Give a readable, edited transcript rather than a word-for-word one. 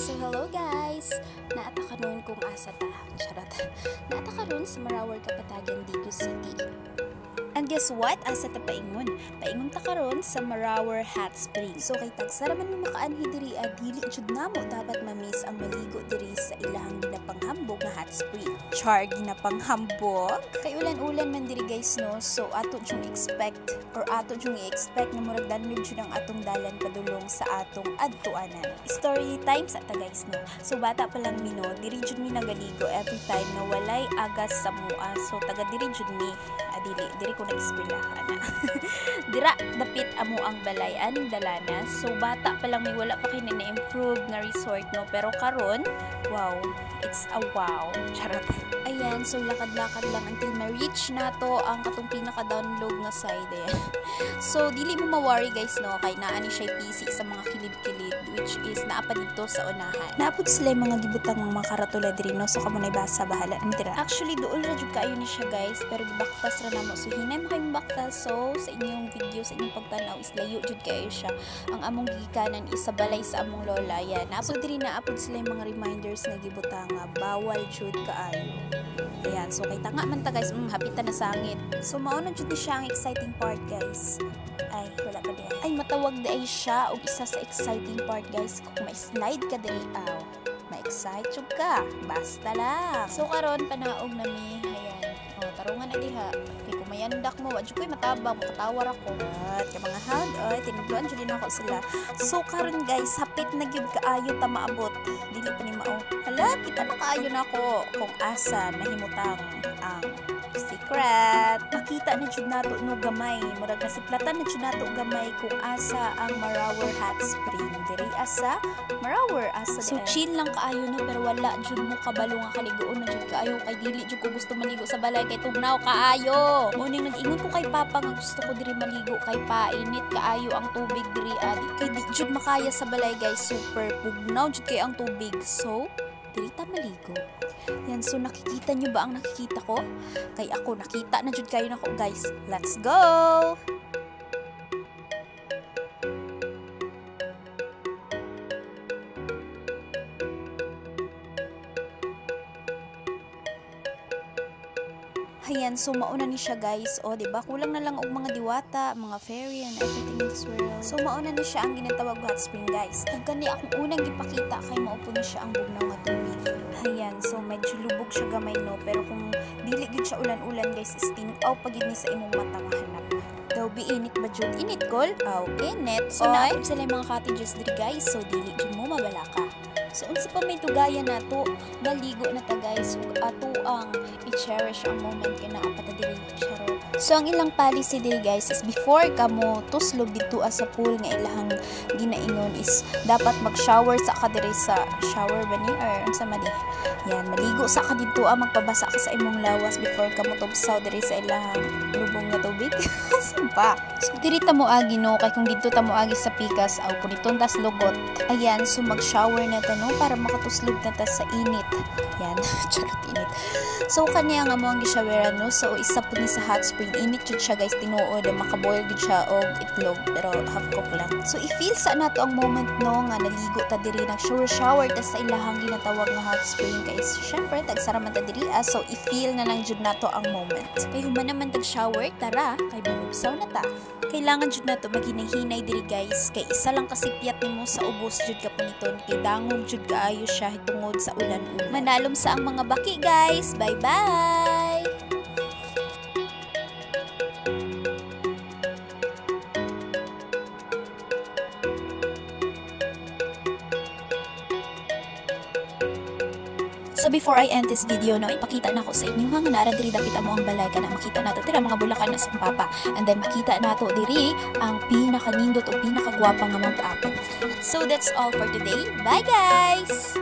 So hello guys! Naata karon kung asa ta. Charot. Naata karon sa Marawar Kapatagan, Digo City. And guess what? Asa ta paingon? Paingon ta karon sa Marawar Hot Spring. So kay tagsara man mo makaanhi diri dili jud namo dapat ma-miss ang maligo diri sa ilahang ginapanghambog nga hot spring. Char ginapanghambog. Kay ulan-ulan man diri guys no. So ato jung expect na murag danlog jud ang atong dalan padulong sa atong adtuanan. Story time sa ta guys no. So bata pa lang mi no, diri jud mi nagaligo every time na walay agas sa mua. So taga diri jud mi diri ko nag-eskwelahan na. Dira dapit amo ang balay aning dalana. So bata pa lang may wala pa kay na-improve nga resort no, pero karon wow, it's a wow. Charot. Ayan, so lakad-lakad lang until ma-reach na to ang katong pinaka-download nga side eh. So dili mo ma-worry guys no, kay naani siya PC sa mga kilid-kilid which is naapa dito sa unahan. Naapod sila yung mga gibutang mga karatula diri no, so kamo nay basa bahala nitira. Actually duol ra jud kaayo ni siya guys, pero gibaktas ra namo. So hinay mo kayong baktas. So sa inyong video, sa inyong pagtanaw is layo jud kayo siya. Ang among gigikanan is sa balay sa among lola. Yan, naapod diri naapod sila yung mga reminders na gibutang bawal jud kaayo. Ayan, so kay tanga man ta guys, hapitan na sangit. So mao na jud siya ang exciting part guys. Ay, wala pa din. Ay, matawag na ay siya og isa sa exciting part guys. Kung may slide ka diri aw, ma-excite jud ka. Basta lang. So karon panaog na mi. Ayan. Oh, tarungan na diha. Kay kung mayandak mo, wa jud koy matabang, makatawar ako. At kay mga hag, ay tinudloan jud din ako sila. So karon guys, hapit na gyud kaayo ta maabot. Dili pa ni mao. Hala, kita na kaayo na ako kung asa nahimutang ang secret. Nakita na jud nato no gamay, murag nasiplatan na jud nato gamay kung asa ang Marawar Hot Spring. Diri asa Marawar asa. So chill lang kaayo no, pero wala jud mo kabalo nga kaligoon na jud kaayo kay dili jud ko gusto maligo sa balay kay tugnaw kaayo. Mo ning nag-ingon ko kay papa nga gusto ko diri maligo kay painit kaayo ang tubig diri kay di jud makaya sa balay guys, super pugnaw jud kay ang tubig. So diri ta maligo. Yan, so nakikita nyo ba ang nakikita ko? Kay ako, nakita na jud kayo nako guys. Let's go! Ayan, so mauna ni siya guys. O, diba? Kulang na lang og mga diwata, mga fairy, and everything in this world. So mauna ni siya ang ginatawag hot spring guys. Kagani akong unang gipakita kay maupo ni siya ang bugnaw nga tubig. Ayan, so medyo lubog siya gamay no. Pero kung dili gyud siya ulan-ulan guys, is tinaw pagid ni sa imong mata nga hanap. Daw bi init ba jud? Init kol? Aw, init. So naapod sila yung mga cottages diri guys. So dili jud mo mabalaka. So unsa pa may tugayan nato, maligo na ta guys. Ug ato ang i-cherish ang moment kay naa pa ta diri. Charot. So ang ilang policy diri guys is before ka mo tuslog dito sa pool nga ilahang ginaingon is dapat mag-shower sa ka diri sa shower ba ni or unsa man di. Yan, maligo sa ka dito magpabasa ka sa imong lawas before ka mo tubsaw diri sa ilahang lubong nga tubig. Sumpa. So diri ta mo agi no, kay kung dito ta mo agi sa pikas aw puniton tas lugot. Ayan, so mag-shower na ta no para makatuslog na ta sa init. Yan, charot init. So kanya nga mo ang gishaweran no. So isa po ni sa hot spring init jud siya guys, tinuod makaboil jud siya og itlog pero half cook lang. So i-feel sa nato ang moment no nga naligo ta diri, nag shower ta sa ilahang ginatawag nga hot spring guys. Syempre tagsara man ta diri so i-feel na lang jud nato ang moment. Kay human naman tag shower tara kay manubsaw na ta. Kailangan jud nato maghinay-hinay diri guys kay isa lang kasipyat nimo sa ubos jud ka puniton kay dangog jud kaayo siya tungod sa ulan-ulan. Manalom sa ang mga baki guys. Bye-bye! So before I end this video no, ipakita na ko sa inyo nga nara diri dapit amo ang balay kana makita nato tira mga bulakan na sa papa. And then makita nato diri ang pinakanindot o pinakagwapa nga Mount Apo. So that's all for today. Bye guys.